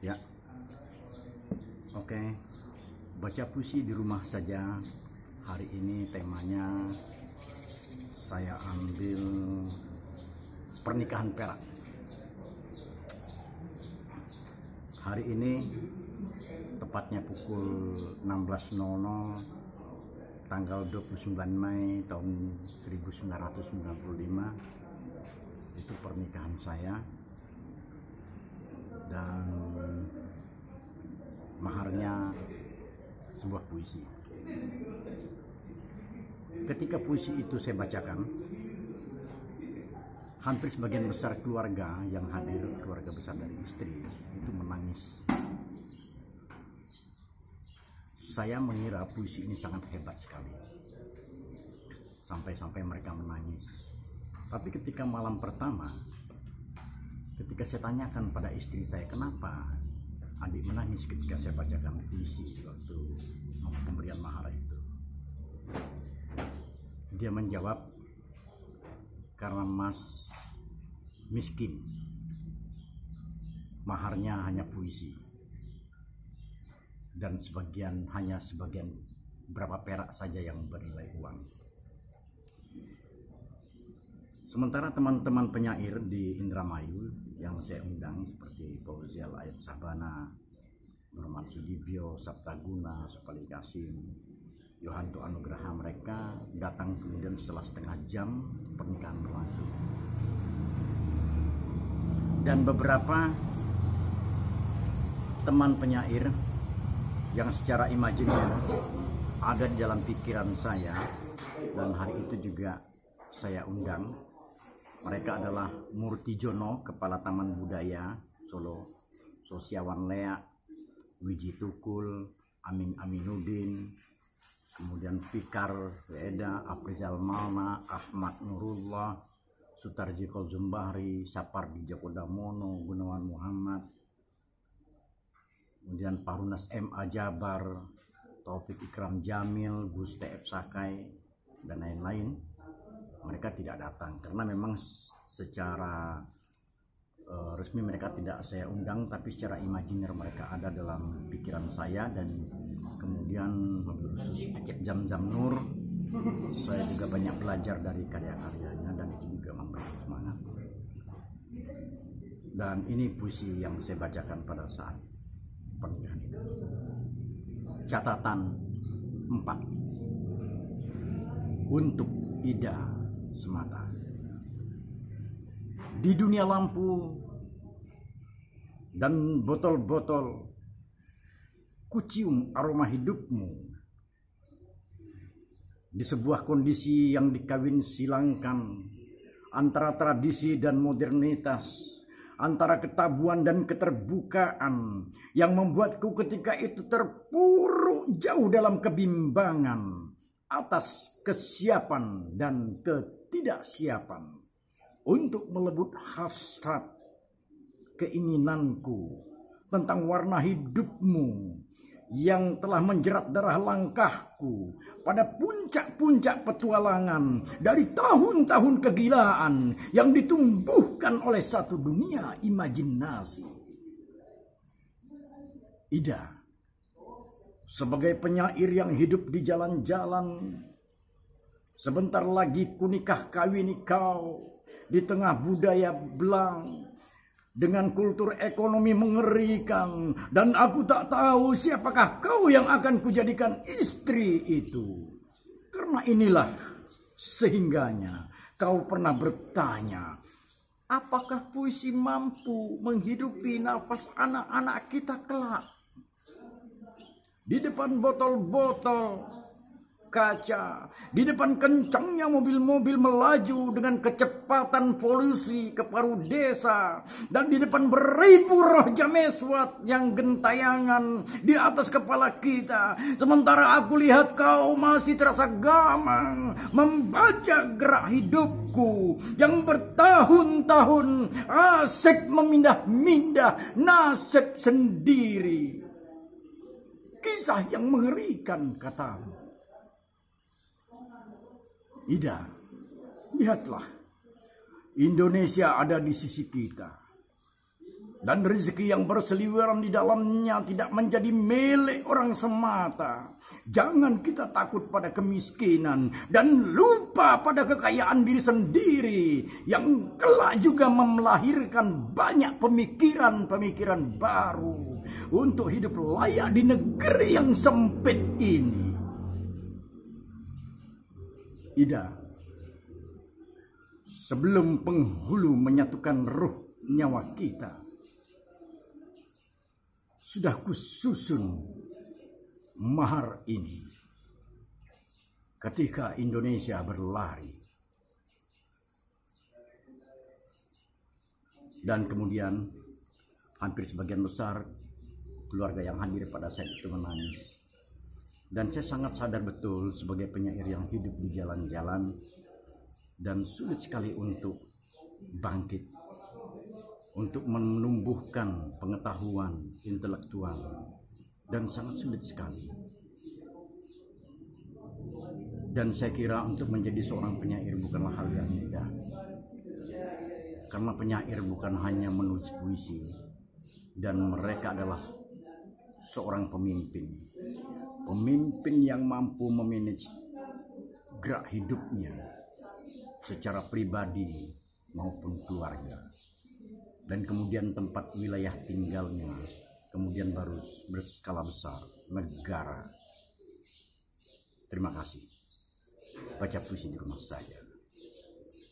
Ya, oke. Baca puisi di rumah saja. Hari ini temanya saya ambil pernikahan perak. Hari ini tepatnya pukul 16.00 tanggal 29 Mei tahun 1995 itu pernikahan saya, dan maharnya sebuah puisi. Ketika puisi itu saya bacakan, hampir sebagian besar keluarga yang hadir, keluarga besar dari istri, itu menangis. Saya mengira puisi ini sangat hebat sekali, sampai-sampai mereka menangis. Tapi ketika malam pertama, ketika saya tanyakan pada istri saya, kenapa adik menangis ketika saya bacakan puisi waktu pemberian mahar itu, dia menjawab, karena mas miskin, maharnya hanya puisi, dan hanya sebagian berapa perak saja yang bernilai uang. Sementara teman-teman penyair di Indramayu yang saya undang seperti Fauzial Ayat Sabana, Nurman Sudibyo, Saptaguna, Supali Kasim, Yohanto Anugraha, mereka datang kemudian setelah setengah jam pernikahan berlangsung. Dan beberapa teman penyair yang secara imajiner ada di dalam pikiran saya, dan hari itu juga saya undang. Mereka adalah Murti Jono, Kepala Taman Budaya Solo, Sosiawan Lea, Wiji Tukul, Amin Aminuddin, kemudian Fikar Weda, Afrizal Malna, Ahmad Nurullah, Sutarji Kolzumbahri, Sapardi Djoko Damono, Gunawan Muhammad, kemudian Parunas M.A. Jabar, Taufik Ikram Jamil, Gus T.F. Sakai, dan lain-lain. Mereka tidak datang karena memang secara resmi mereka tidak saya undang, tapi secara imajiner mereka ada dalam pikiran saya. Dan kemudian khusus Acep Zam-Zam Nur, saya juga banyak belajar dari karya-karyanya, dan itu juga memberi semangat. Dan ini puisi yang saya bacakan pada saat pernikahan itu. Catatan 4 untuk Ida semata. Di dunia lampu dan botol-botol, kucium aroma hidupmu. Di sebuah kondisi yang dikawin silangkan antara tradisi dan modernitas, antara ketabuhan dan keterbukaan, yang membuatku ketika itu terpuruk jauh dalam kebimbangan atas kesiapan dan ketidaksiapan untuk melebut hasrat keinginanku tentang warna hidupmu yang telah menjerat darah langkahku pada puncak-puncak petualangan dari tahun-tahun kegilaan yang ditumbuhkan oleh satu dunia imajinasi. Ida, sebagai penyair yang hidup di jalan-jalan, sebentar lagi kunikah kawini kau di tengah budaya belang dengan kultur ekonomi mengerikan, dan aku tak tahu siapakah kau yang akan kujadikan istri itu. Karena inilah sehingganya kau pernah bertanya, apakah puisi mampu menghidupi nafas anak-anak kita kelak? Di depan botol-botol kaca, di depan kencangnya mobil-mobil melaju dengan kecepatan polusi ke paruh desa, dan di depan beribu roh jameswat yang gentayangan di atas kepala kita, sementara aku lihat kau masih terasa gamang membaca gerak hidupku yang bertahun-tahun asik memindah-mindah nasib sendiri. Kisah yang mengerikan, katamu. Ida, lihatlah, Indonesia ada di sisi kita. dan rezeki yang berseliweran di dalamnya tidak menjadi milik orang semata. Jangan kita takut pada kemiskinan dan lupa pada kekayaan diri sendiri yang kelak juga melahirkan banyak pemikiran-pemikiran baru untuk hidup layak di negeri yang sempit ini. Ida, sebelum penghulu menyatukan ruh nyawa kita, sudah kususun mahar ini ketika Indonesia berlari. Dan kemudian hampir sebagian besar keluarga yang hadir pada saat itu menangis. Dan saya sangat sadar betul sebagai penyair yang hidup di jalan-jalan dan sulit sekali untuk bangkit, untuk menumbuhkan pengetahuan intelektual, dan sangat sulit sekali. Dan saya kira untuk menjadi seorang penyair bukanlah hal yang mudah, karena penyair bukan hanya menulis puisi, dan mereka adalah seorang pemimpin yang mampu memanage gerak hidupnya secara pribadi maupun keluarga. Dan kemudian tempat wilayah tinggalnya, kemudian baru berskala besar, negara. Terima kasih. Baca puisi di rumah saja.